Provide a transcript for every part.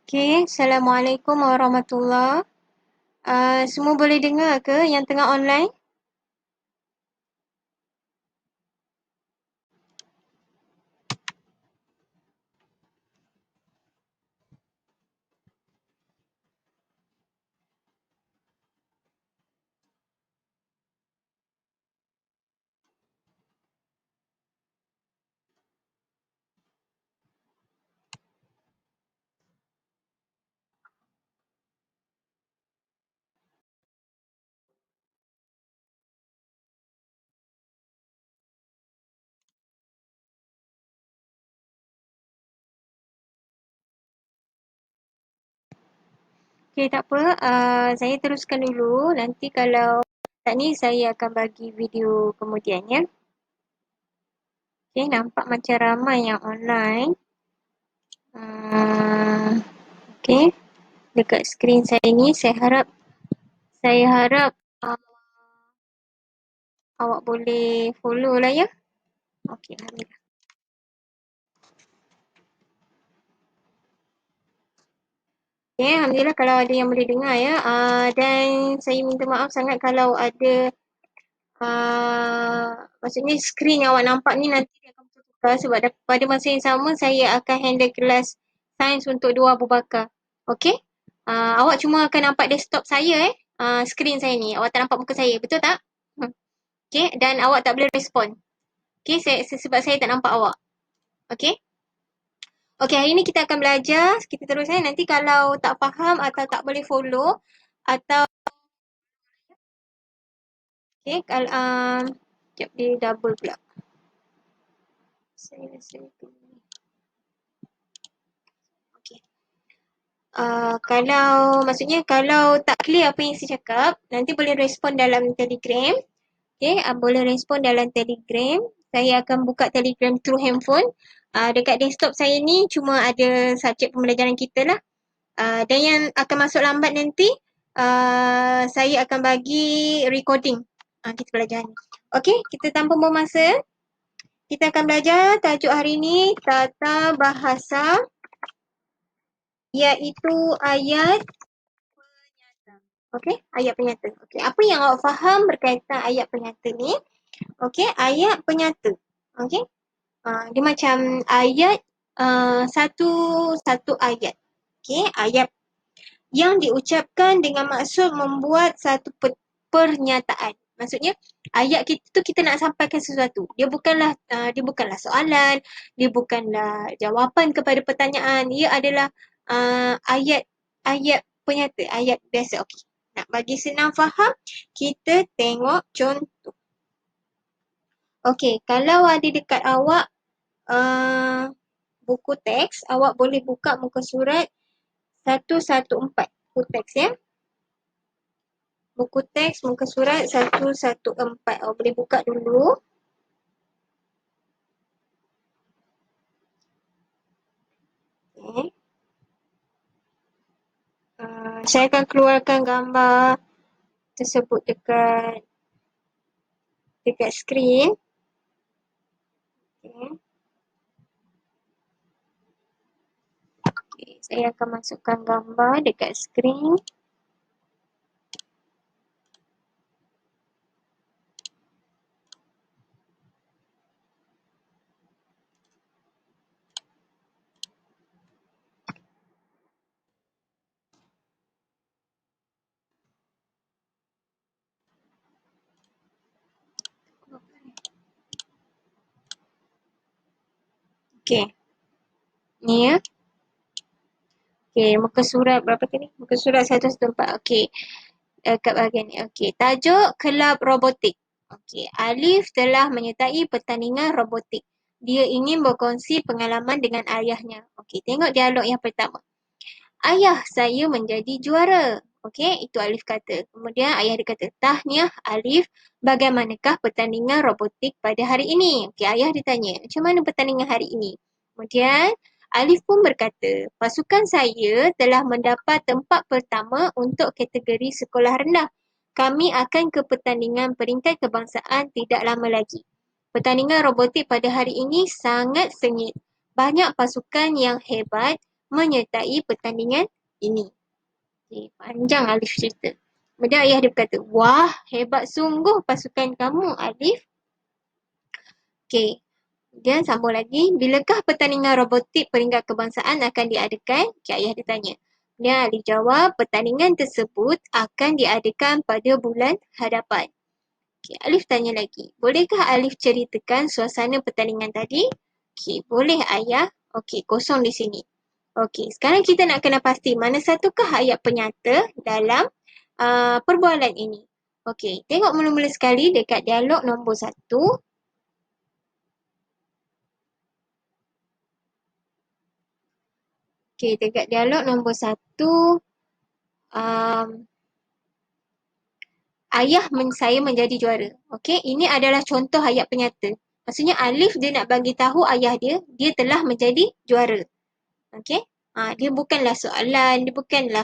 Okey, Assalamualaikum warahmatullahi. Semua boleh dengar ke yang tengah online? Okey, tak apa. Saya teruskan dulu. Nanti kalau tak ni saya akan bagi video kemudian ya. Okey, nampak macam ramai yang online. Okey, dekat skrin saya ni saya harap uh, awak boleh follow lah ya. Okey, alhamdulillah. Okay, alhamdulillah kalau ada yang boleh dengar ya. Dan saya minta maaf sangat kalau ada maksudnya skrin yang awak nampak ni nanti dia akan bertukar sebab pada masa yang sama saya akan handle kelas sains untuk 2 Abu Bakar. Okey? Awak cuma akan nampak desktop saya skrin saya ni. Awak tak nampak muka saya. Betul tak? Okey, dan awak tak boleh respon. Okey, sebab saya tak nampak awak. Okey? Okey, hari ni kita akan belajar. Kita terus nanti kalau tak faham atau tak boleh follow atau okey, kalau sekejap dia double pula. Saya rasa okey. Maksudnya kalau tak clear apa yang saya cakap, nanti boleh respon dalam Telegram. Okay, boleh respon dalam Telegram. Saya akan buka Telegram through handphone. Dekat desktop saya ni cuma ada subjek pembelajaran kita lah. Dan yang akan masuk lambat nanti, saya akan bagi recording kita belajar ni. Okay, kita tanpa buang masa, kita akan belajar tajuk hari ni tata bahasa iaitu ayat penyata. Okey, ayat penyata. Okey, apa yang awak faham berkaitan ayat penyata ni? Okey, ayat penyata. Okey. Dia macam ayat satu ayat. Okey, ayat yang diucapkan dengan maksud membuat satu pernyataan. Maksudnya ayat kita tu kita nak sampaikan sesuatu. Dia bukanlah soalan, dia bukanlah jawapan kepada pertanyaan. Ia adalah ayat penyata, ayat biasa. Okey. Nak bagi senang faham, kita tengok contoh. Okey, kalau ada dekat awak buku teks, awak boleh buka muka surat 114. Buku teks ya. Buku teks muka surat 114. Awak boleh buka dulu. Okay. Saya akan keluarkan gambar tersebut dekat skrin. Okay. Okay. Saya akan masukkan gambar dekat skrin. Okay. Ni ya. Okay, muka surat berapa tadi? Muka surat 114. Okay. Kat bahagian ni. Okay. Tajuk kelab robotik. Okay. Alif telah menyertai pertandingan robotik. Dia ingin berkongsi pengalaman dengan ayahnya. Okay. Tengok dialog yang pertama. Ayah saya menjadi juara. Okey, itu Alif kata. Kemudian ayah dia kata, tahniah Alif, bagaimanakah pertandingan robotik pada hari ini? Okey, ayah ditanya, macam mana pertandingan hari ini? Kemudian Alif pun berkata, pasukan saya telah mendapat tempat pertama untuk kategori sekolah rendah. Kami akan ke pertandingan peringkat kebangsaan tidak lama lagi. Pertandingan robotik pada hari ini sangat sengit. Banyak pasukan yang hebat menyertai pertandingan ini. Okay, panjang Alif cerita. Kemudian ayah dia berkata, wah hebat sungguh pasukan kamu Alif. Okay, dia sambung lagi, bilakah pertandingan robotik peringkat kebangsaan akan diadakan? Okay, ayah dia tanya. Dia Alif jawab, pertandingan tersebut akan diadakan pada bulan hadapan. Okay, Alif tanya lagi, bolehkah Alif ceritakan suasana pertandingan tadi? Okay, boleh ayah. Okay, kosong di sini. Okay, sekarang kita nak kena pasti mana satukah ayat penyata dalam perbualan ini. Okay, tengok mula-mula sekali dekat dialog nombor 1. Okay, dekat dialog nombor 1, um, saya menjadi juara. Okay, ini adalah contoh ayat penyata. Maksudnya Alif dia nak bagi tahu ayah dia telah menjadi juara. Okay, dia bukanlah soalan, dia bukanlah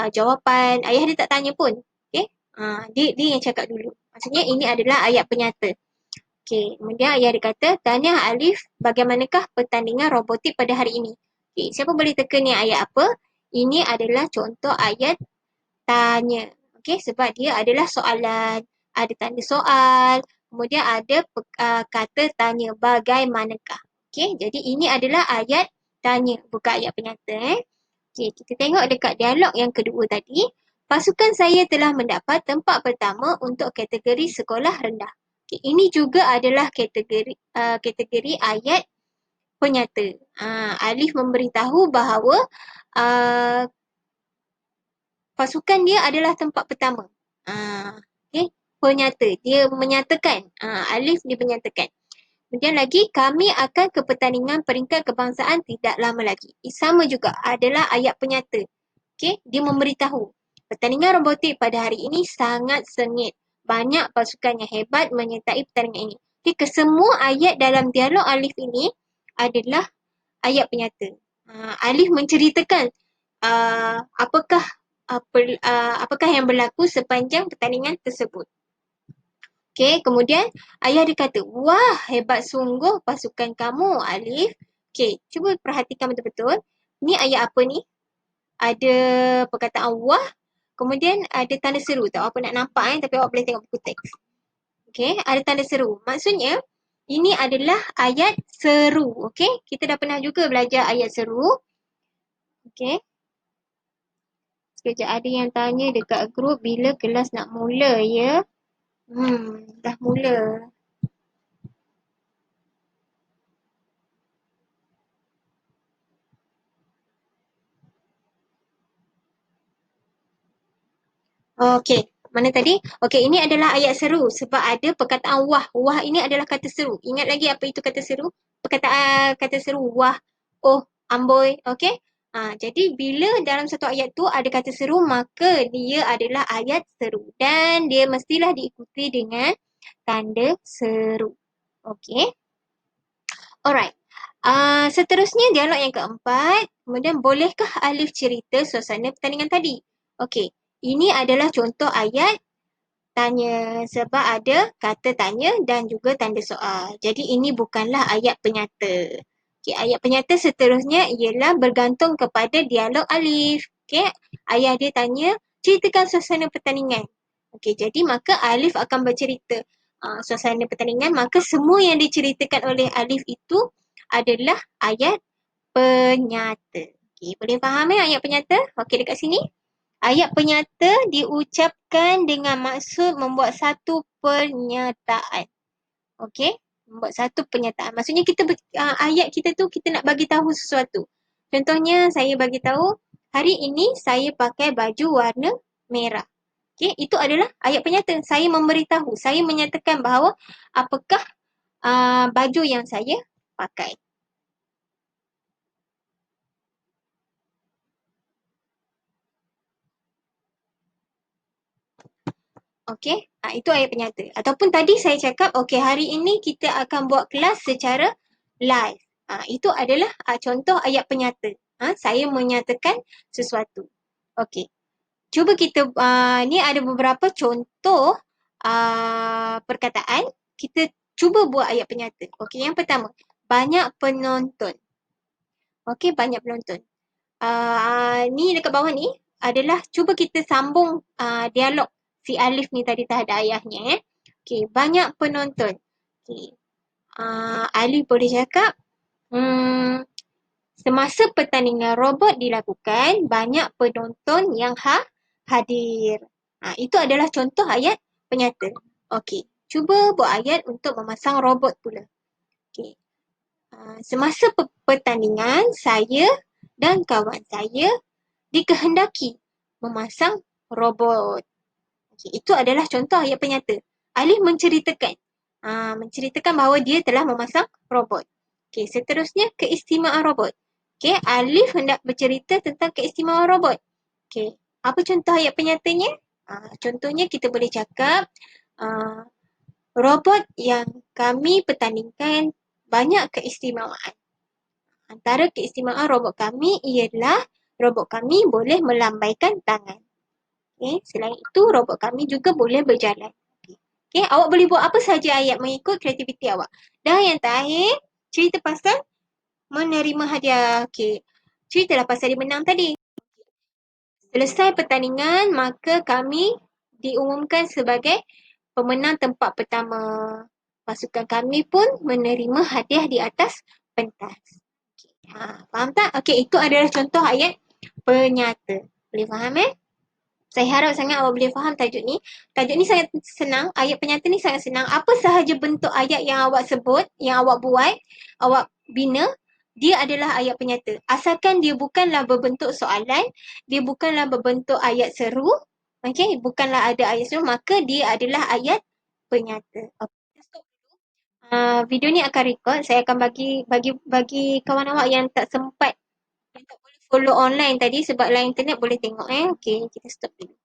jawapan. Ayah dia tak tanya pun. Okay, dia yang cakap dulu. Maksudnya ini adalah ayat penyata. Okay, kemudian ayah dia kata, tanya Alif, bagaimanakah pertandingan robotik pada hari ini? Okay, siapa boleh teka ni ayat apa? Ini adalah contoh ayat tanya. Okay, sebab dia adalah soalan. Ada tanda soal. Kemudian ada kata tanya, bagaimanakah. Okay, jadi ini adalah ayat tanya, bukan ayat penyata. Okay, kita tengok dekat dialog yang kedua tadi. Pasukan saya telah mendapat tempat pertama untuk kategori sekolah rendah. Okay, ini juga adalah kategori ayat penyata. Alif memberitahu bahawa uh, pasukan dia adalah tempat pertama. Okay, penyata. Dia menyatakan. Alif dia menyatakan. Kemudian lagi, kami akan ke pertandingan peringkat kebangsaan tidak lama lagi. Sama juga adalah ayat penyata. Okay, dia memberitahu. Pertandingan robotik pada hari ini sangat sengit. Banyak pasukan yang hebat menyertai pertandingan ini. Okay, kesemua ayat dalam dialog Alif ini adalah ayat penyata. Alif menceritakan apakah apakah yang berlaku sepanjang pertandingan tersebut. Okay, kemudian ayah dia kata, wah hebat sungguh pasukan kamu Alif. Okay, cuba perhatikan betul-betul. Ni ayat apa ni? Ada perkataan wah, kemudian ada tanda seru. Tak apa nak nampak tapi awak boleh tengok buku teks. Okay, ada tanda seru. Maksudnya, ini adalah ayat seru. Okay, kita dah pernah juga belajar ayat seru. Okay. Sekejap ada yang tanya dekat grup bila kelas nak mula ya. Dah mula. Okey, mana tadi? Okey, ini adalah ayat seru sebab ada perkataan wah. Wah ini adalah kata seru. Ingat lagi apa itu kata seru? Perkataan kata seru wah, oh, amboi. Okey? Jadi bila dalam satu ayat tu ada kata seru maka dia adalah ayat seru dan dia mestilah diikuti dengan tanda seru. Okey? Alright. Seterusnya dialog yang keempat. Kemudian bolehkah Alif cerita suasana pertandingan tadi? Okey. Ini adalah contoh ayat tanya sebab ada kata tanya dan juga tanda soal. Jadi ini bukanlah ayat penyata. Okey, ayat penyata seterusnya ialah bergantung kepada dialog Alif. Okey, ayah dia tanya, ceritakan suasana pertandingan. Okey, jadi maka Alif akan bercerita suasana pertandingan, maka semua yang diceritakan oleh Alif itu adalah ayat penyata. Okey, boleh faham ayat penyata? Okey, dekat sini. Ayat penyata diucapkan dengan maksud membuat satu pernyataan. Okey? Membuat satu pernyataan. Maksudnya ayat kita tu kita nak bagi tahu sesuatu. Contohnya saya bagi tahu hari ini saya pakai baju warna merah. Okey, itu adalah ayat penyata. Saya memberitahu, saya menyatakan bahawa apakah baju yang saya pakai. Okey, itu ayat penyata. Ataupun tadi saya cakap, okey hari ini kita akan buat kelas secara live. Itu adalah contoh ayat penyata. Saya menyatakan sesuatu. Okey, cuba kita, ni ada beberapa contoh perkataan. Kita cuba buat ayat penyata. Okey, yang pertama, banyak penonton. Okey, banyak penonton. Ni dekat bawah ni adalah cuba kita sambung dialog si Alif ni tadi terhadap ayahnya. Okey, banyak penonton. Okey. Alif boleh cakap, semasa pertandingan robot dilakukan, banyak penonton yang hadir. Itu adalah contoh ayat penyata. Okey, cuba buat ayat untuk memasang robot pula. Okey. Semasa pertandingan, saya dan kawan saya dikehendaki memasang robot. Okey, itu adalah contoh ayat penyata. Alif menceritakan bahawa dia telah memasang robot. Okey, seterusnya keistimewaan robot. Okey, Alif hendak bercerita tentang keistimewaan robot. Okey, apa contoh ayat penyatanya? Contohnya kita boleh cakap robot yang kami pertandingkan banyak keistimewaan. Antara keistimewaan robot kami ialah robot kami boleh melambaikan tangan. Okay. Selain itu, robot kami juga boleh berjalan. Okay. Awak boleh buat apa sahaja ayat mengikut kreativiti awak. Dan yang terakhir, cerita pasal menerima hadiah. Okay. Ceritalah pasal dia menang tadi. Selesai pertandingan, maka kami diumumkan sebagai pemenang tempat pertama. Pasukan kami pun menerima hadiah di atas pentas. Faham tak? Okey, itu adalah contoh ayat penyata. Boleh faham Saya harap sangat awak boleh faham tajuk ni. Tajuk ni sangat senang, ayat penyata ni sangat senang. Apa sahaja bentuk ayat yang awak sebut, yang awak buat, awak bina, dia adalah ayat penyata. Asalkan dia bukanlah berbentuk soalan, dia bukanlah berbentuk ayat seru, okey, bukanlah ada ayat seru, maka dia adalah ayat penyata. Okay. Video ni akan record. Saya akan bagi kawan awak yang tak sempat, yang tak boleh follow online tadi sebab lain internet boleh tengok Okey, kita stop dulu.